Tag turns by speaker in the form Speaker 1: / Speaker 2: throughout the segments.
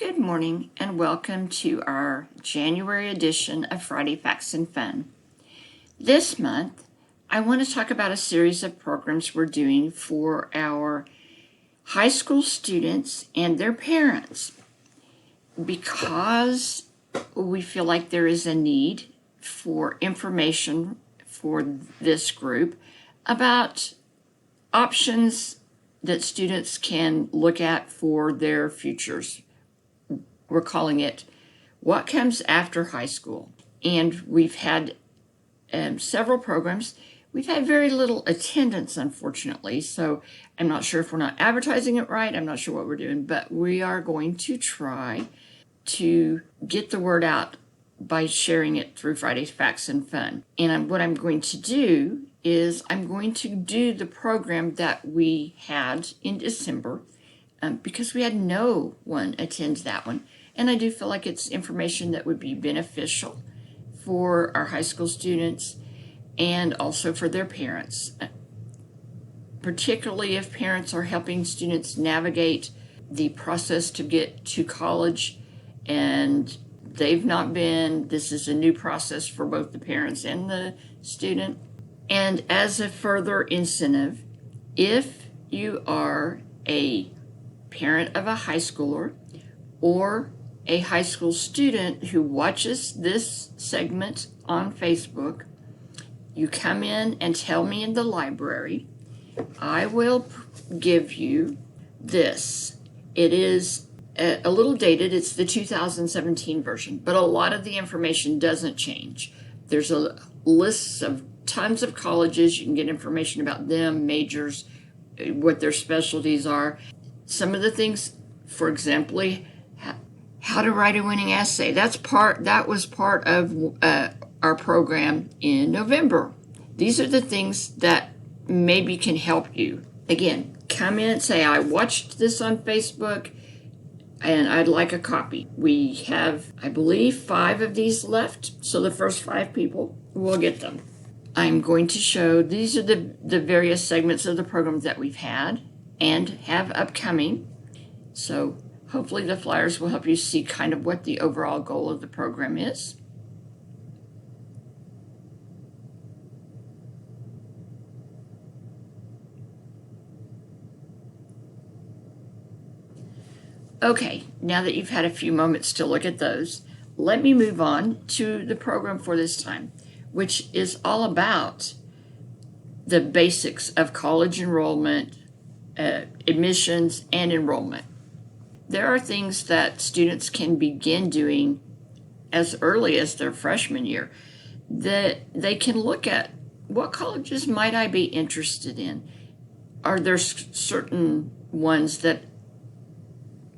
Speaker 1: Good morning and welcome to our January edition of Friday Facts and Fun. This month, I want to talk about a series of programs we're doing for our high school students and their parents because we feel like there is a need for information for this group about options that students can look at for their futures. We're calling it What Comes After High School. And we've had several programs. We've had very little attendance, unfortunately, so I'm not sure if we're not advertising it right. I'm not sure what we're doing, but we are going to try to get the word out by sharing it through Friday's Facts and Fun. And what I'm going to do is I'm going to do the program that we had in December because we had no one attend that one. And I do feel like it's information that would be beneficial for our high school students and also for their parents, particularly if parents are helping students navigate the process to get to college and they've not been. This is a new process for both the parents and the student. And as a further incentive, if you are a parent of a high schooler or a high school student who watches this segment on Facebook, you come in and tell me in the library, I will give you this. It is a little dated. It's the 2017 version, but a lot of the information doesn't change. There's a list of tons of colleges. You can get information about them, majors, what their specialties are. Some of the things, for example, how to write a winning essay. That was part of our program in November. These are the things that maybe can help you. Again, come in and say, I watched this on Facebook and I'd like a copy. We have, I believe, 5 of these left, so the first 5 people will get them. I'm going to show, these are the various segments of the programs that we've had and have upcoming. So hopefully the flyers will help you see kind of what the overall goal of the program is. Okay, now that you've had a few moments to look at those, let me move on to the program for this time, which is all about the basics of college enrollment, admissions, and enrollment. There are things that students can begin doing as early as their freshman year that they can look at. What colleges might I be interested in? Are there certain ones that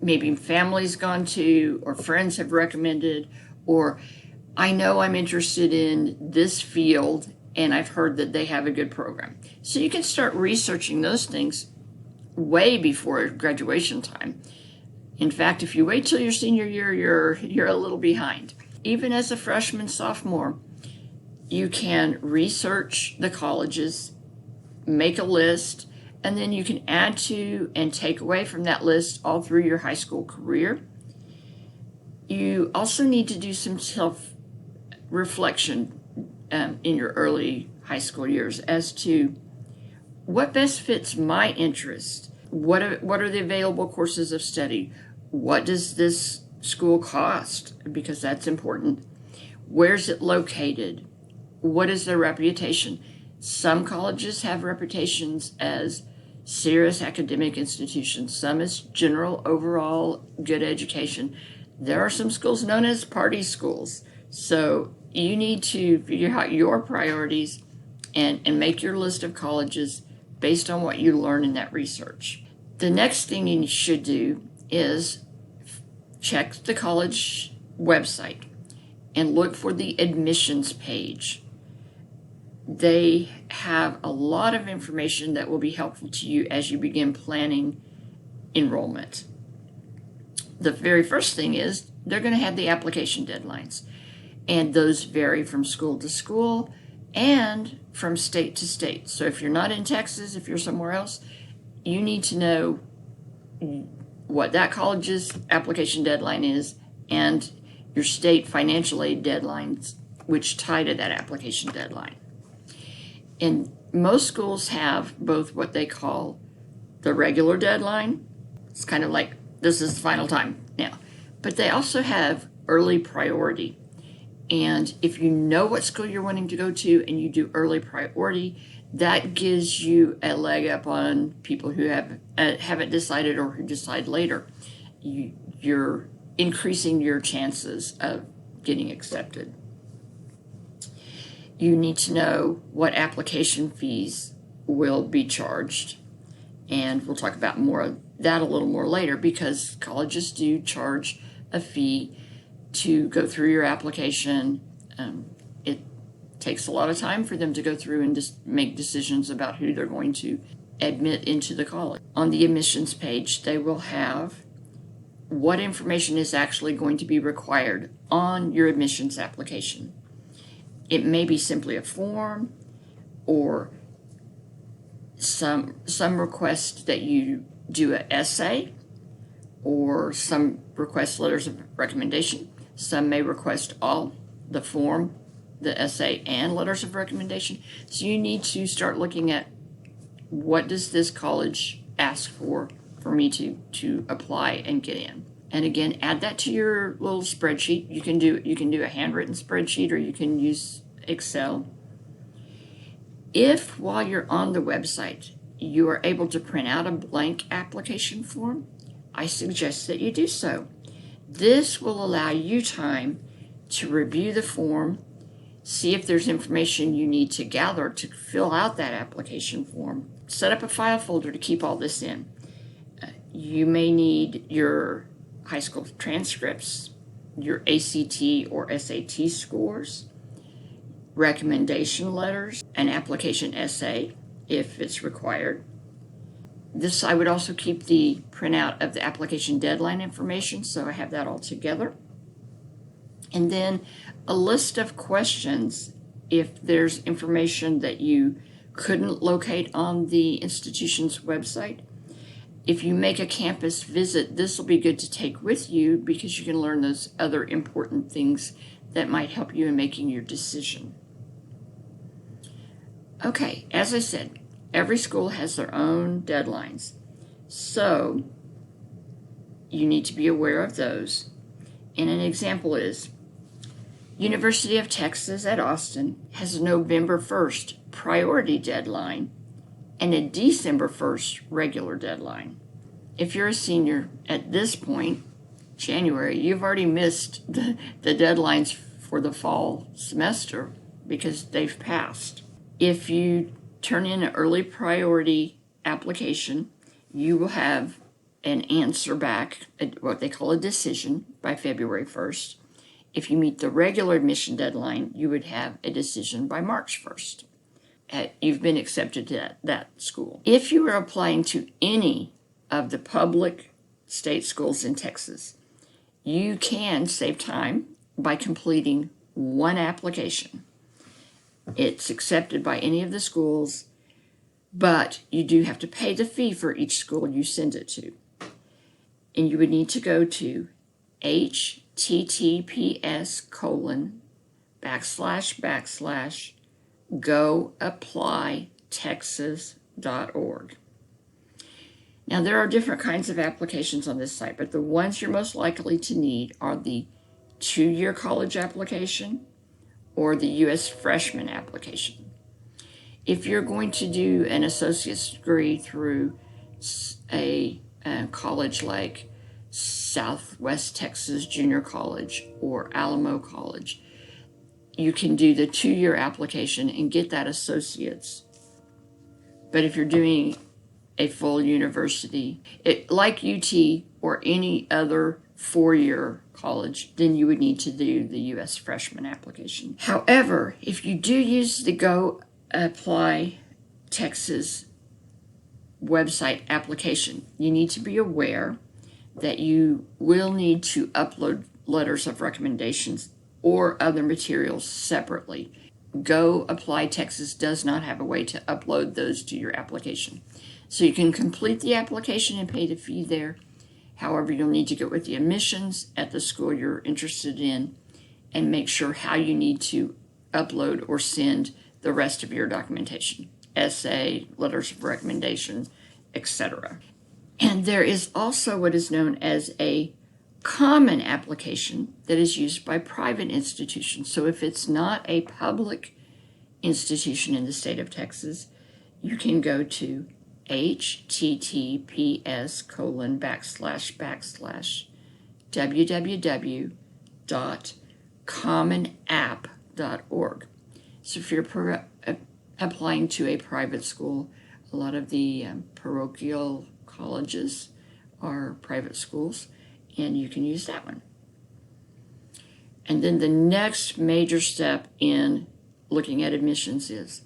Speaker 1: maybe family's gone to or friends have recommended, or I know I'm interested in this field and I've heard that they have a good program. So you can start researching those things way before graduation time. In fact, if you wait till your senior year, you're a little behind. Even as a freshman, sophomore, you can research the colleges, make a list, and then you can add to and take away from that list all through your high school career. You also need to do some self-reflection in your early high school years as to what best fits my interest. What are the available courses of study? What does this school cost? Because that's important. Where's it located? What is their reputation? Some colleges have reputations as serious academic institutions, some as general overall good education. There are some schools known as party schools. So you need to figure out your priorities and make your list of colleges based on what you learn in that research. The next thing you should do is check the college website and look for the admissions page. They have a lot of information that will be helpful to you as you begin planning enrollment. The very first thing is they're going to have the application deadlines, and those vary from school to school and from state to state. So if you're not in Texas, if you're somewhere else, you need to know what that college's application deadline is and your state financial aid deadlines, which tie to that application deadline. And most schools have both what they call the regular deadline. It's kind of like, this is the final time now. But they also have early priority. And if you know what school you're wanting to go to and you do early priority, that gives you a leg up on people who haven't decided or who decide later. You're increasing your chances of getting accepted. You need to know what application fees will be charged. And we'll talk about more of that a little more later, because colleges do charge a fee to go through your application. It takes a lot of time for them to go through and just make decisions about who they're going to admit into the college. On the admissions page, they will have what information is actually going to be required on your admissions application. It may be simply a form, or some request that you do an essay, or some request letters of recommendation. Some may request all, the form, the essay, and letters of recommendation. So you need to start looking at, what does this college ask for me to apply and get in? And again, add that to your little spreadsheet. You can do a handwritten spreadsheet, or you can use Excel. If while you're on the website, you are able to print out a blank application form, I suggest that you do so. This will allow you time to review the form, see if there's information you need to gather to fill out that application form. Set up a file folder to keep all this in. You may need your high school transcripts, your ACT or SAT scores, recommendation letters, an application essay if it's required. I would also keep the printout of the application deadline information, so I have that all together. And then a list of questions if there's information that you couldn't locate on the institution's website. If you make a campus visit, this will be good to take with you, because you can learn those other important things that might help you in making your decision. Okay, as I said, every school has their own deadlines, so you need to be aware of those. And an example is, University of Texas at Austin has a November 1st priority deadline and a December 1st regular deadline. If you're a senior at this point, January, you've already missed the deadlines for the fall semester because they've passed. If you turn in an early priority application, you will have an answer back, what they call a decision, by February 1st. If you meet the regular admission deadline, you would have a decision by March 1st. You've been accepted to that school. If you are applying to any of the public state schools in Texas, you can save time by completing one application. It's accepted by any of the schools, but you do have to pay the fee for each school you send it to. And you would need to go to https://goapplytexas.org. Now, there are different kinds of applications on this site, but the ones you're most likely to need are the 2-year college application or the U.S. freshman application. If you're going to do an associate's degree through a college like Southwest Texas Junior College or Alamo College, you can do the 2-year application and get that associate's. But if you're doing a full university, like UT or any other 4-year college, then you would need to do the U.S. freshman application. However, if you do use the Go Apply Texas website application, you need to be aware that you will need to upload letters of recommendations or other materials separately. Go Apply Texas does not have a way to upload those to your application. So you can complete the application and pay the fee there. However, you'll need to get with the admissions at the school you're interested in and make sure how you need to upload or send the rest of your documentation, essay, letters of recommendation, etc. And there is also what is known as a common application that is used by private institutions. So if it's not a public institution in the state of Texas, you can go to https://www.commonapp.org. So if you're applying to a private school, a lot of the parochial colleges are private schools, and you can use that one. And then the next major step in looking at admissions is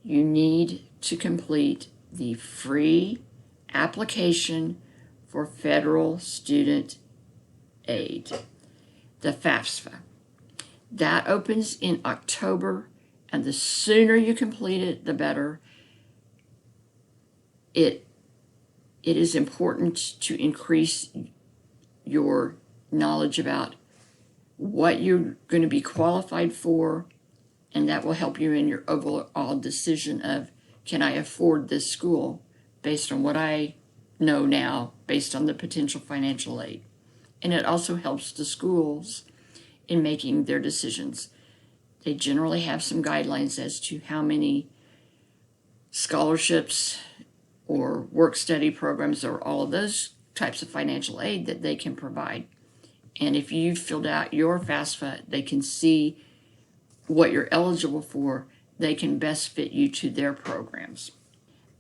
Speaker 1: you need to complete the free application for federal student aid, the FAFSA. That opens in October, and the sooner you complete it, the better. It is important to increase your knowledge about what you're going to be qualified for, and that will help you in your overall decision of, can I afford this school based on what I know now, based on the potential financial aid. And it also helps the schools in making their decisions. They generally have some guidelines as to how many scholarships or work-study programs or all of those types of financial aid that they can provide. And if you've filled out your FAFSA, they can see what you're eligible for. They can best fit you to their programs.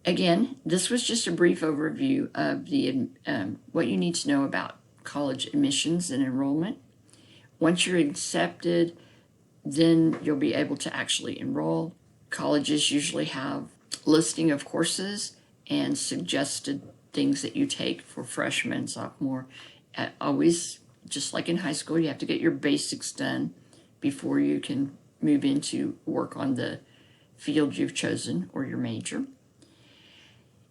Speaker 1: Again, this was just a brief overview of the what you need to know about college admissions and enrollment. Once you're accepted, then you'll be able to actually enroll. Colleges usually have a listing of courses and suggested things that you take for freshman and sophomore. Always, just like in high school, you have to get your basics done before you can move into work on the field you've chosen or your major.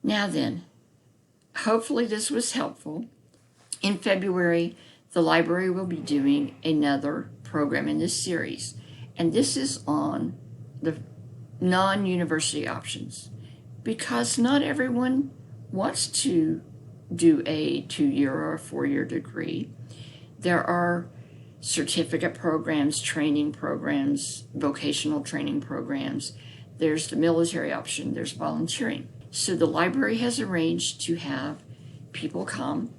Speaker 1: Now then, hopefully this was helpful. In February, the library will be doing another program in this series, and this is on the non-university options, because not everyone wants to do a 2-year or a 4-year degree. There are certificate programs, training programs, vocational training programs. There's the military option, there's volunteering. So the library has arranged to have people come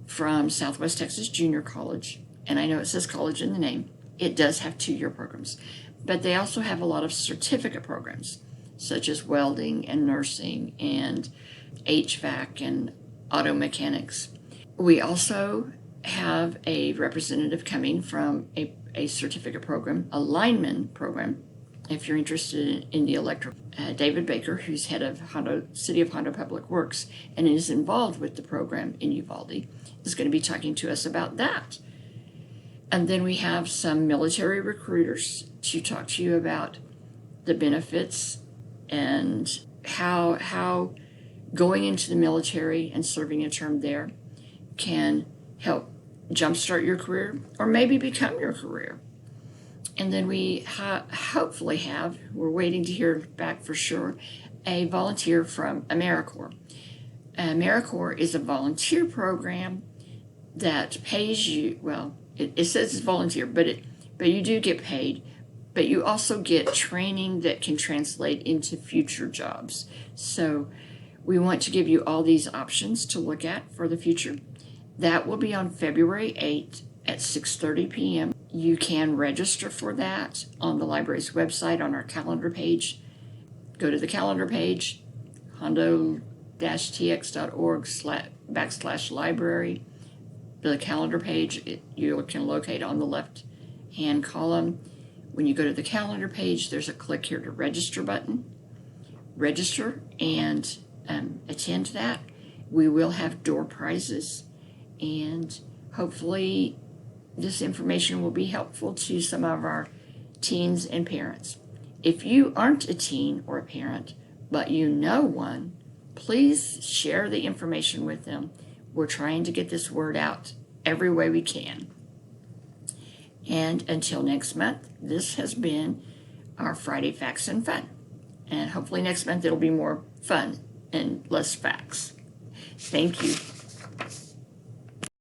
Speaker 1: from Southwest Texas Junior College, and I know it says college in the name. It does have 2-year programs, but they also have a lot of certificate programs, such as welding and nursing and HVAC and auto mechanics. We also have a representative coming from a certificate program, a lineman program, if you're interested in the electric. David Baker, who's head of City of Hondo Public Works and is involved with the program in Uvalde, is going to be talking to us about that. And then we have some military recruiters to talk to you about the benefits and how going into the military and serving a term there can help jumpstart your career or maybe become your career. And then we hopefully have, we're waiting to hear back for sure, a volunteer from AmeriCorps. AmeriCorps is a volunteer program that pays you, well, it says it's volunteer, but you do get paid, but you also get training that can translate into future jobs. So we want to give you all these options to look at for the future. That will be on February 8th at 6:30 p.m. You can register for that on the library's website on our calendar page. Go to the calendar page, hondo-tx.org/library. The calendar page you can locate on the left-hand column. When you go to the calendar page, there's a click here to register button. Register and attend that. We will have door prizes, and hopefully this information will be helpful to some of our teens and parents. If you aren't a teen or a parent, but you know one, please share the information with them. We're trying to get this word out every way we can. And until next month, this has been our Friday Facts and Fun. And hopefully next month it'll be more fun and less facts. Thank you.